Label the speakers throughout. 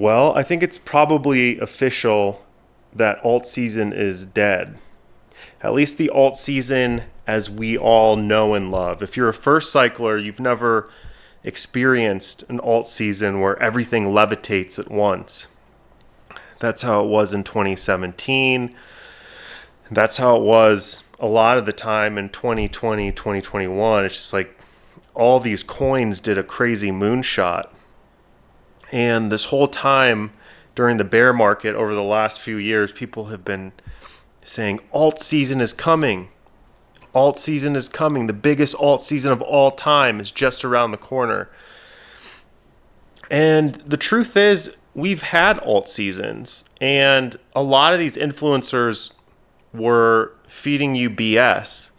Speaker 1: Well, I think it's probably official that alt season is dead. At least the alt season as we all know and love. If you're a first cycler, you've never experienced an alt season where everything levitates at once. That's how it was in 2017. That's how it was a lot of the time in 2020, 2021. It's just like all these coins did a crazy moonshot. And this whole time during the bear market over the last few years, people have been saying alt season is coming. Alt season is coming. The biggest alt season of all time is just around the corner. And the truth is, we've had alt seasons, and a lot of these influencers were feeding you BS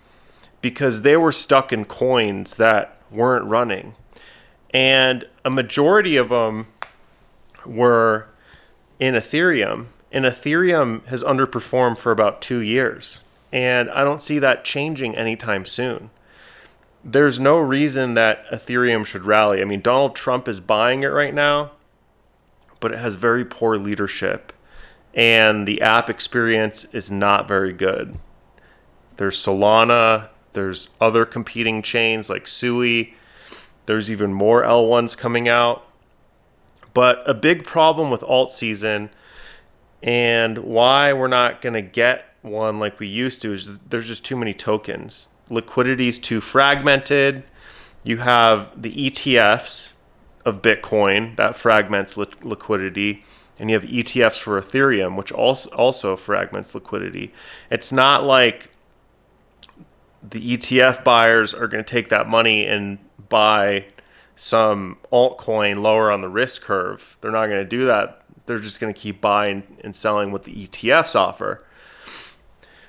Speaker 1: because they were stuck in coins that weren't running. And a majority of them were in Ethereum, and Ethereum has underperformed for about 2 years. And I don't see that changing anytime soon. There's no reason that Ethereum should rally. I mean, Donald Trump is buying it right now, but it has very poor leadership. And the app experience is not very good. There's Solana. There's other competing chains like Sui. There's even more L1s coming out. But a big problem with alt season and why we're not going to get one like we used to is there's just too many tokens. Liquidity is too fragmented. You have the ETFs of Bitcoin that fragments liquidity, and you have ETFs for Ethereum, which also fragments liquidity. It's not like the ETF buyers are going to take that money and buy some altcoin lower on the risk curve. They're not going to do that. They're just going to keep buying and selling what the ETFs offer.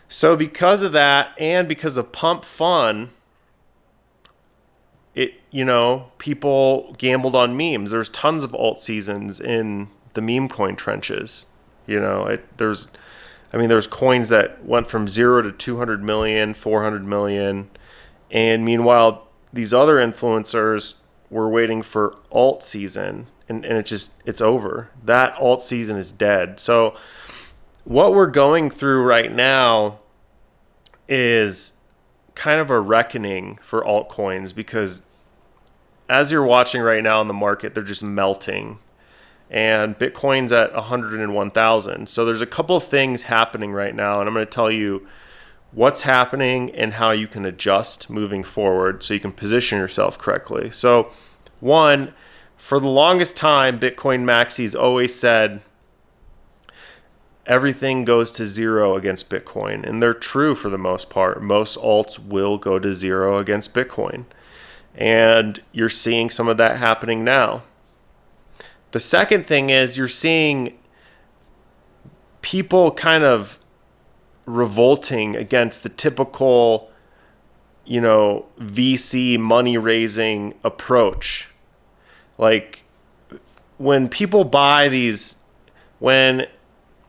Speaker 1: So because of that, and because of pump fun, people gambled on memes. There's tons of alt seasons in the Memecoin trenches. There's coins that went from 0 to 200 million, 400 million, and meanwhile, these other influencers were waiting for alt season, and it's over. That alt season is dead. So what we're going through right now is kind of a reckoning for altcoins, because as you're watching right now in the market, they're just melting. And Bitcoin's at 101,000. So there's a couple of things happening right now, and I'm going to tell you what's happening and how you can adjust moving forward so you can position yourself correctly. So one, for the longest time, Bitcoin maxis always said everything goes to zero against Bitcoin. And they're true for the most part. Most alts will go to zero against Bitcoin. And you're seeing some of that happening now. The second thing is you're seeing people kind of revolting against the typical, VC money raising approach. Like when people buy when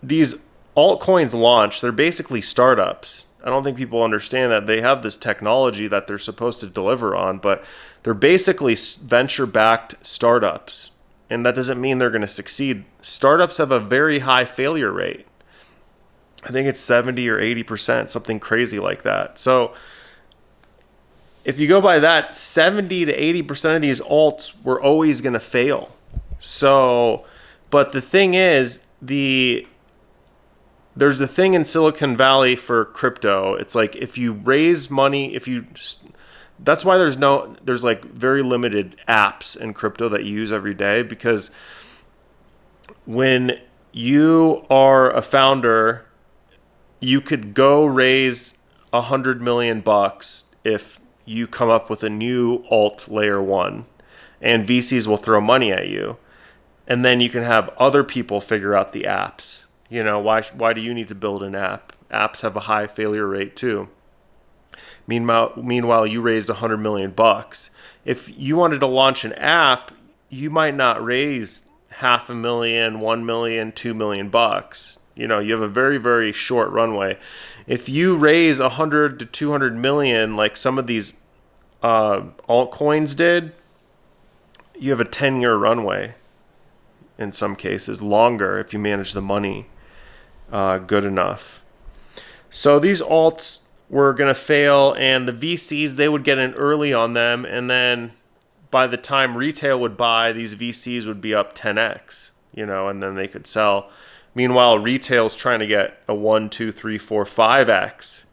Speaker 1: these altcoins launch, they're basically startups. I don't think people understand that they have this technology that they're supposed to deliver on, but they're basically venture-backed startups. And that doesn't mean they're going to succeed. Startups have a very high failure rate. I think it's 70 or 80%, something crazy like that. So if you go by that, 70 to 80% of these alts were always going to fail. So, but the thing is, there's a thing in Silicon Valley for crypto. It's like if you raise money, that's why there's like very limited apps in crypto that you use every day, because when you are a founder, you could go raise $100 million if you come up with a new alt layer one, and VCs will throw money at you, and then you can have other people figure out the apps. Why do you need to build an app? Apps have a high failure rate too. Meanwhile, you raised $100 million. If you wanted to launch an app, you might not raise $500,000, $1 million, $2 million. You have a very, very short runway. If you raise 100 to 200 million, like some of these altcoins did, you have a 10-year runway. in some cases, longer if you manage the money good enough. So these alts were going to fail, and the VCs, they would get in early on them, and then by the time retail would buy, these VCs would be up 10x, and then they could sell. Meanwhile, retail's trying to get a 1, 2, 3, 4, 5x.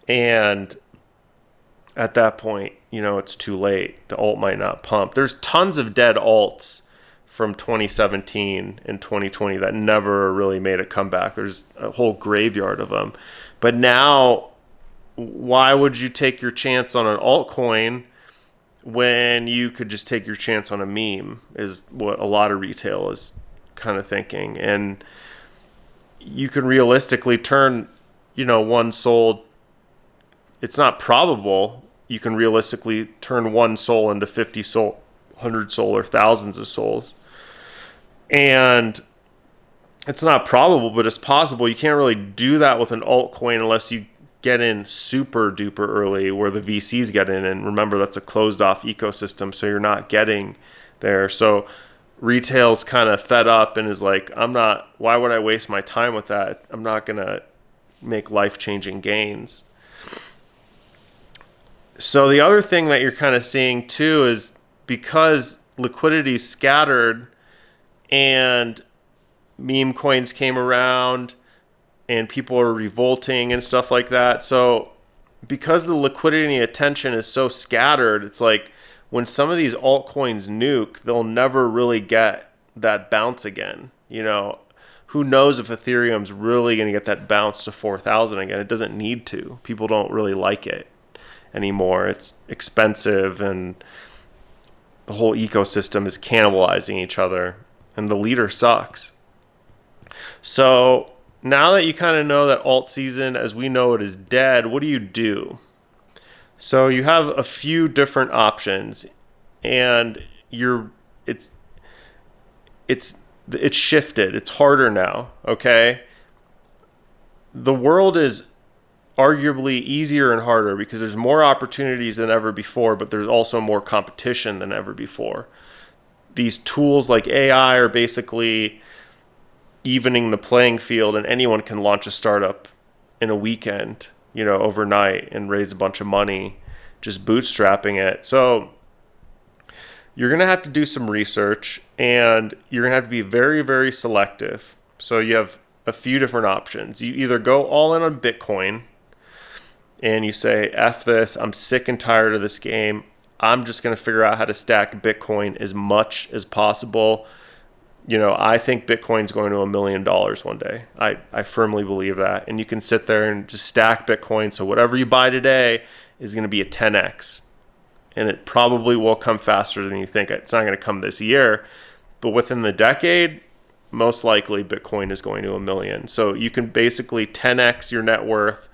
Speaker 1: And at that point, it's too late. The alt might not pump. There's tons of dead alts from 2017 and 2020 that never really made a comeback. There's a whole graveyard of them. But now, why would you take your chance on an altcoin when you could just take your chance on a meme, is what a lot of retail is kind of thinking. And you can realistically turn, one sold. It's not probable. You can realistically turn one soul into 50 soul, 100 soul, or thousands of souls. And it's not probable, but it's possible. You can't really do that with an altcoin unless you get in super duper early where the VCs get in. And remember, that's a closed off ecosystem, so you're not getting there. So retail's kind of fed up and is like, why would I waste my time with that? I'm not going to make life-changing gains. So the other thing that you're kind of seeing too is because liquidity is scattered and meme coins came around and people are revolting and stuff like that. So because the liquidity and attention is so scattered, it's like when some of these altcoins nuke, they'll never really get that bounce again. Who knows if Ethereum's really going to get that bounce to 4,000 again? It doesn't need to. People don't really like it anymore. It's expensive and the whole ecosystem is cannibalizing each other and the leader sucks. So now that you kind of know that alt season as we know it is dead, what do you do? So you have a few different options, and it's shifted. It's harder now, okay? The world is arguably easier and harder because there's more opportunities than ever before, but there's also more competition than ever before. These tools like AI are basically evening the playing field, and anyone can launch a startup in a weekend, overnight and raise a bunch of money just bootstrapping it. So you're going to have to do some research, and you're going to have to be very, very selective. So you have a few different options. You either go all in on Bitcoin and you say, F this, I'm sick and tired of this game. I'm just going to figure out how to stack Bitcoin as much as possible. I think Bitcoin's going to $1 million one day. I firmly believe that. And you can sit there and just stack Bitcoin. So whatever you buy today is going to be a 10x. And it probably will come faster than you think. It's not going to come this year. But within the decade, most likely Bitcoin is going to $1 million. So you can basically 10x your net worth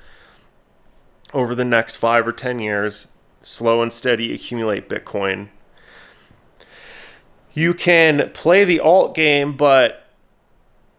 Speaker 1: over the next 5 or 10 years, slow and steady accumulate Bitcoin. You can play the alt game, but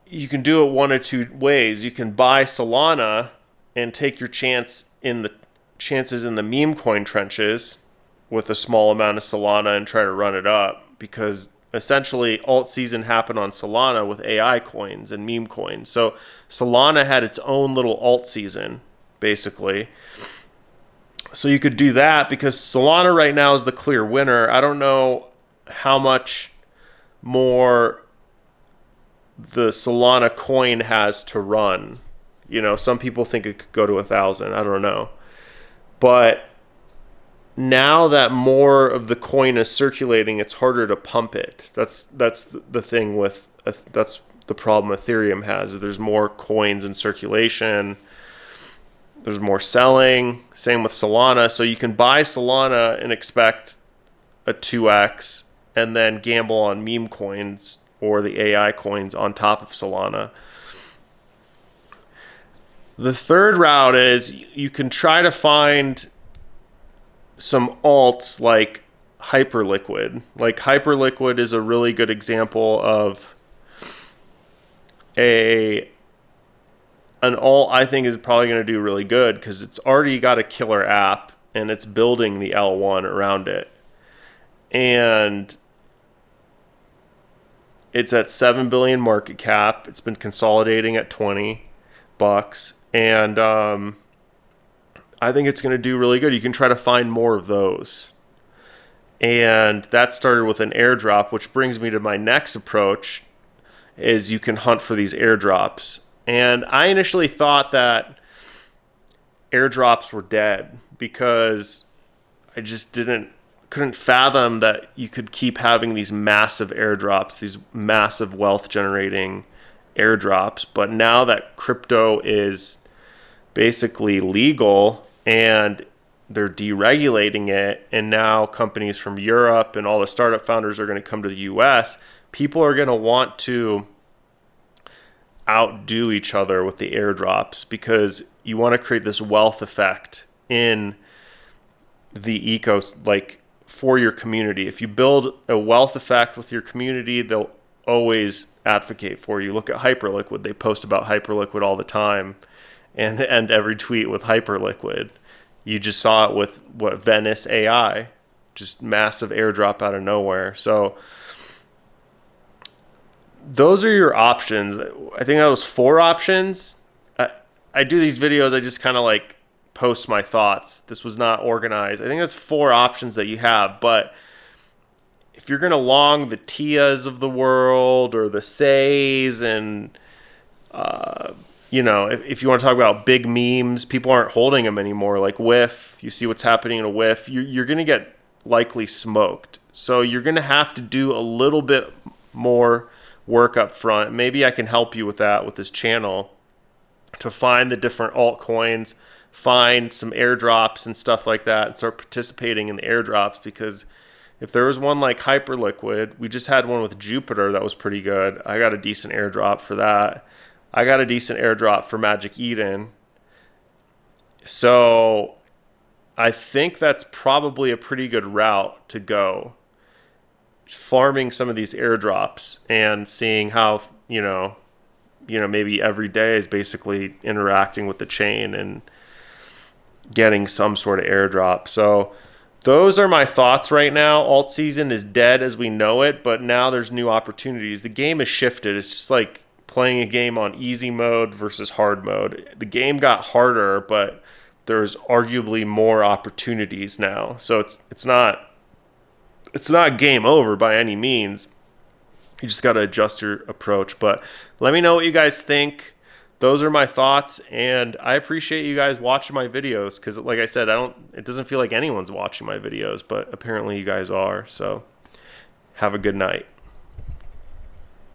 Speaker 1: you can do it one or two ways. You can buy Solana and take your chances in the Memecoin trenches with a small amount of Solana and try to run it up, because essentially alt season happened on Solana with AI coins and meme coins. So Solana had its own little alt season, basically. So you could do that because Solana right now is the clear winner. I don't know how much more the Solana coin has to run. Some people think it could go to 1,000. I don't know. But now that more of the coin is circulating, it's harder to pump it. That's the thing with that's the problem Ethereum has. There's more coins in circulation. There's more selling. Same with Solana. So you can buy Solana and expect a 2x and then gamble on meme coins or the AI coins on top of Solana. The third route is you can try to find some alts like Hyperliquid. Like Hyperliquid is a really good example of an alt I think is probably going to do really good because it's already got a killer app and it's building the L1 around it. And It's at 7 billion market cap. It's been consolidating at $20, and I think it's going to do really good. You can try to find more of those. And that started with an airdrop, which brings me to my next approach, is you can hunt for these airdrops. And I initially thought that airdrops were dead because I just couldn't fathom that you could keep having these massive airdrops, these massive wealth generating airdrops. But now that crypto is basically legal and they're deregulating it, and now companies from Europe and all the startup founders are going to come to the US, people are going to want to outdo each other with the airdrops because you want to create this wealth effect in the for your community. If you build a wealth effect with your community, they'll always advocate for you. Look at Hyperliquid. They post about Hyperliquid all the time and end every tweet with Hyperliquid. You just saw it with Venice AI, just massive airdrop out of nowhere. So those are your options. I think that was 4 options. I do these videos, I just kind of like post my thoughts. This was not organized. I think that's 4 options that you have. But if you're going to long the TIAs of the world or the SAYs and if you want to talk about big memes, people aren't holding them anymore. Like WIF, you see what's happening in a WIF. You're going to get likely smoked. So you're going to have to do a little bit more work up front. Maybe I can help you with that with this channel to find the different altcoins, find some airdrops and stuff like that, and start participating in the airdrops. Because if there was one like Hyperliquid, we just had one with Jupiter that was pretty good. I got a decent airdrop for that. I got a decent airdrop for Magic Eden. So I think that's probably a pretty good route to go. Farming some of these airdrops and seeing how, maybe every day is basically interacting with the chain and getting some sort of airdrop. So those are my thoughts right now. Alt season is dead as we know it, but now there's new opportunities. The game has shifted. It's just like playing a game on easy mode versus hard mode. The game got harder, but there's arguably more opportunities now. So it's not game over by any means. You just got to adjust your approach. But let me know what you guys think. Those are my thoughts, and I appreciate you guys watching my videos because, like I said, it doesn't feel like anyone's watching my videos, but apparently you guys are. So have a good night.